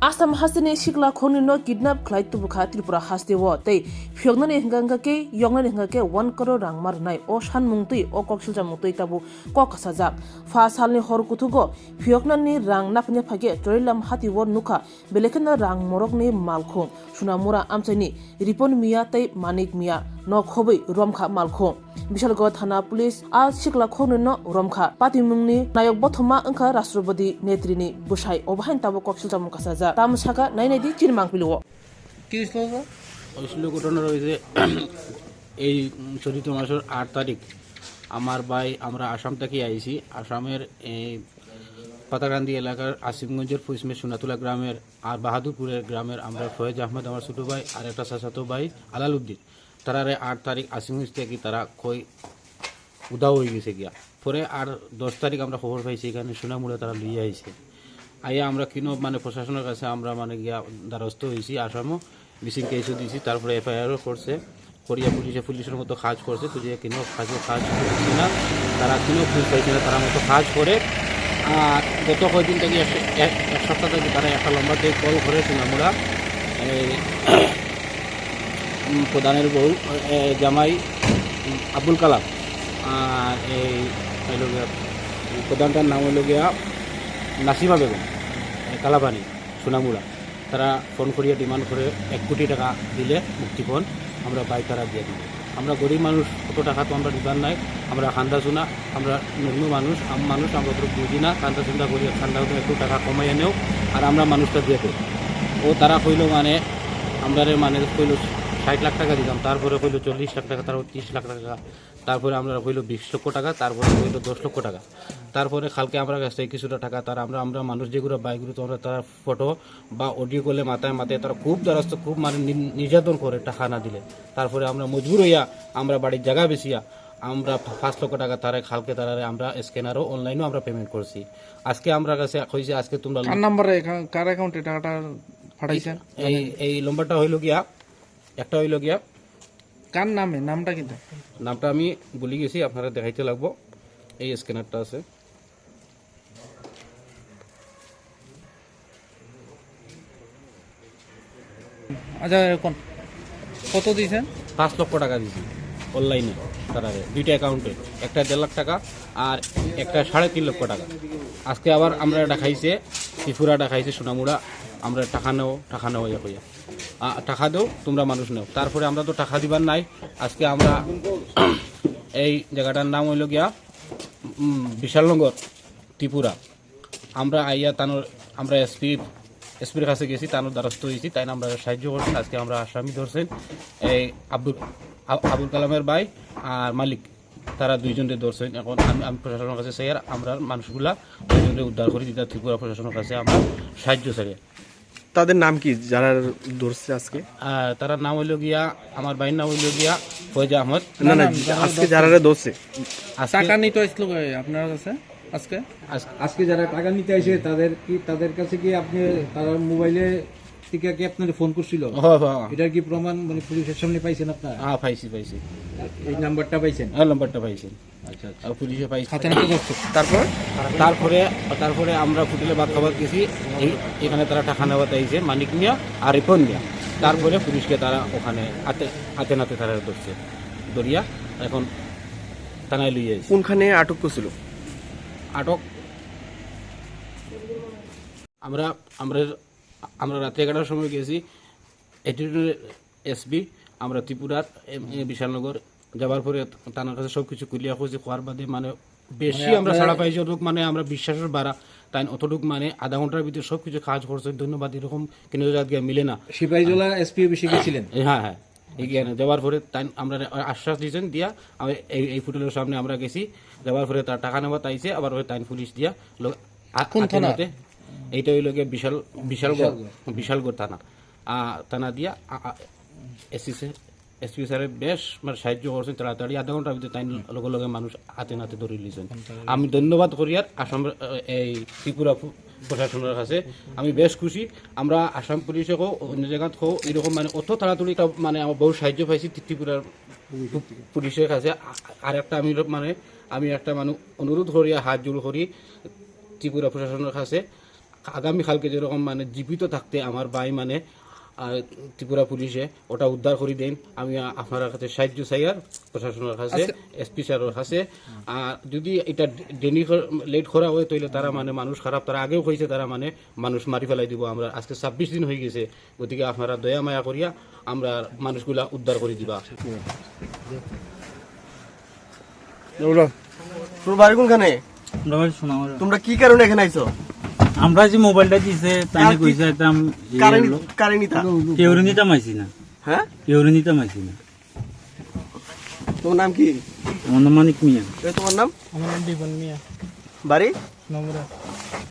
Asam hasini shikla khoni no kidnap khlai tubukha Tripura hastewo tei phyognani hinganga ke yongnani hinganga ke 1 crore rang marnai o sanmungtui o koksilja mungtui tabu kokasajak fa salni hor kutugo phyognani rang napne phage torilam hatiwo nukha belekena rang morokni malkhung sunamura amchaini ripon miya tei manik miya no khobei romkha malkhung Bishalgarh Thana Police a shikla khoni no romkha patimungni nayok bothoma angkha Rashtrapati netrini bushai obahain tabu koksilja mukasaja তামসাকা নাইনাইদি চিরমাং পিলুও কি হইছিল হয়েছিল ঘটনা রয়েছে এই চলিত মাসের ৮ তারিখ আমার ভাই আমরা আসাম থেকে আইছি আসামের এই পাতাকান্দি এলাকার আসিমগঞ্জের ফুসমে সোনাতুলা গ্রামের আর বাহাদুরপুরের গ্রামের আমরা ফয়েজ আহমেদ আমার ছোট ভাই আর একটা চাচাতো ভাই আলাল উদ্দিন তারারে ৮ তারিখ আসিমগঞ্জ থেকে তারা কই উদাও হয়ে গেছে গিয়া পরে আর ১০ তারিখ আমরা খবর পাইছি এখানে সোনামুড়া তারা লইয়া আইছে আইয়া আমরা কিনো মানে প্রশাসনের কাছে আমরা মানে গিয়া দ্বারস্থ হয়েছি আসামও মিসিং কেসও দিয়েছি তারপরে এফআইআরও করছে করিয়া পুলিশের মতো কাজ করছে তো যে কিনো কাজ করছে না তারা কিনো খুঁজ পাইছে না তারা মতো কাজ করে আর গত কয়েকদিন থেকে এক সপ্তাহ থেকে তারা একটা লম্বা থেকে কল করেছিল আমরা প্রধানের বউ জামাই আব্দুল কালাম আর এই প্রধানটার নাম হইল গিয়া নাসিমা বেগম কালাপানি সোনামুড়া তারা ফোন করিয়া ডিমান্ড করে ১ কোটি টাকা দিলে মুক্তিপণ আমরা বাইক তারা দিয়ে দিব আমরা গরিব মানুষ কত টাকা তো আমরা দিবার নাই আমরা খান্দা চুনা আমরা নগ্ন মানুষ আমরা তো বুঝি না খান্দা চুন্দা করি খান্দা একটু টাকা কমাই এনেও আর আমরা মানুষটা দিয়ে দেব ও তারা কইল মানে আমরা মানে কইল ৬০ লাখ টাকা দিলাম তারপরে কইল ৪০ লাখ টাকা তারপর ৩০ লাখ টাকা তারপরে আমরা কইল ২০ লক্ষ টাকা তারপরে কইল ১০ লক্ষ টাকা তারপরে কালকে আমরা কাছ থেকে কিছুটা টাকা তারা আমরা মানুষ যেগুলো বাইকগুলো তোমরা তার ফটো বা অডিও করলে মাথায় তারা খুব দ্বারস্থ খুব মানে নির্যাতন করে টাকা না দিলে তারপরে আমরা মজবুর হইয়া আমরা বাড়ির জায়গা বেশিয়া আমরা ৫ লক্ষ টাকা তারা কালকে তারা আমরা স্ক্যানারও অনলাইনেও আমরা পেমেন্ট করছি আজকে আমরা কাছে কইছি আজকে তোমরা কার নাম্বারে কার অ্যাকাউন্টে টাকাটা পাঠাইছেন এই নম্বরটা হইল গিয়া একটা হইল গিয়া কার নামে নামটা কিন্তু নামটা আমি বলি গেছি আপনারা দেখাইতে লাগবো এই স্ক্যানারটা আছে আচ্ছা এখন কত দিয়েছেন ৫ লক্ষ টাকা দিয়েছি অনলাইনে তারা দুইটা অ্যাকাউন্টে একটা ১.৫ লাখ টাকা আর একটা ৩.৫ লক্ষ টাকা আজকে আবার আমরা দেখাইছে ত্রিপুরা দেখাইছে সোনামুড়া আমরা টাকা নেও ইয়া কইয়া টাকা দেও তোমরা মানুষ নেও তারপরে আমরা তো টাকা দিবার নাই আজকে আমরা এই জায়গাটার নাম হইল গিয়া বিশালনগর ত্রিপুরা আমরা আইয়া আমরা এসপির কাছে গেছি তানোর দ্বারস্থ হয়েছি তাই আমরা সাহায্য করছেন আজকে আমরা আসামি ধরছেন এই আবুল কালামের ভাই আর মালিক তারা দুইজনকে ধরছেন এখন আমি প্রশাসনের কাছে চাই আর আমরা মানুষগুলা দুইজনকে উদ্ধার করি দিতে ত্রিপুরা প্রশাসনের কাছে আমরা সাহায্য চাই তাদের নাম কি যারা ধরছে আজকে তার নাম হইল গিয়া আমার ভাইয়ের নাম হইল গিয়া ফয়েজ আহমদ না আজকে যারা ধরছে টাকা নিতে আসলো আপনার কাছে আজকে যারা টাকা নিতে আসে তাদের কাছে কি আপনি তার মোবাইলে থেকে কি আপনার ফোন করছিল এটার কি প্রমাণ মানে পুলিশের সামনে পাইছেন আপনারা পাইছি এই নাম্বারটা পাইছেন নাম্বারটা পাইছেন আচ্ছা আর পুলিশে পাইছি তারপর তারপরে আমরা হোটেলে ভাত খাবার গেছি এখানে তারা টাকা নেওয়া চাইছে মানিক মিয়া আর রিপন মিয়া তারপরে পুলিশকে তারা ওখানে হাতে নাতে তারা ধরছে ধরিয়া এখন থানায় লইয়ে আসছে কোনখানে আটক করছিল আটক আমরা আমরা রাত্রে 11টার সময় গেছি অ্যাটিটিউড এসপি আমরা ত্রিপুরার বিশালনগর যাবার পরে তার কাছে সব কিছু ক্লিয়ার করছি হওয়ার বাদে মানে বেশি আমরা ছাড়া পাইছি অতটুক মানে আমরা বিশ্বাসের বাড়া তাই অতটুক মানে আধা ঘন্টার ভিতরে সব কিছু কাজ করছে ধন্যবাদ এরকম কিন্তু আজকে মিলে না সিপাহীজলা এসপি অফিসে গেছিলেন হ্যাঁ এগিয়ে যাওয়ার পরে তাই আমরা আশ্বাস দিয়েছেন দিয়া এই হোটেলের সামনে আমরা গেছি যাওয়ার পরে তার টাকা নেওয়া তাইছে আবার ওই তাই পুলিশ দিয়া থানাতে এইটা হইল গিয়ে বিশালগড় থানা দিয়া এসপি স্যারের বেশ মানে সাহায্য করছেন তাড়াতাড়ি আধা ঘন্টার ভিতরে তাই লগে মানুষ হাতে নাতে ধরে নিয়েছেন আমি ধন্যবাদ করি আর আসাম এই ত্রিপুরা প্রশাসনের কাছে আমি বেশ খুশি আমরা আসাম পুলিশে হোক অন্য জায়গাত হোক এরকম মানে অত তাড়াতাড়ি মানে আমার বহু সাহায্য পাইছি ত্রিপুরার পুলিশের কাছে আর একটা আমি একটা অনুরোধ করি হাত জোড় করি ত্রিপুরা প্রশাসনের কাছে আগামীকালকে যেরকম মানে জীবিত থাকতে আমার ভাই মানে ত্রিপুরা পুলিশে ওটা উদ্ধার করে দেন। আমি আপনার কাছে সাহায্য চাই আর প্রশাসনের কাছে, এসপি স্যারের কাছে। আর যদি এটা লেট করা হয় তাহলে তারা মানে মানুষ খারাপ, তারা আগেও হয়েছে, তারা মানে মানুষ মারি ফেলাই দিব। আমরা আজকে 26 দিন হয়ে গেছে, গতিকে আপনারা দয়া মায়া করিয়া আমরা মানুষগুলা উদ্ধার করে দিবা। তোর বাড়ি কোনখানে? তোমরা কি কারণে এখানে আইছো? আমরা যে মোবাইলটা দিছে তাই কইছে একদম কারে নিতা? কেউরে নিতাম আইছি না, হ্যাঁ, কেউরে নিতাম আইছি না। তোমার নাম কি? আমার নাম মানিক মিয়া। তোমার নাম? আমার নাম দীপন মিয়া। বাড়ি?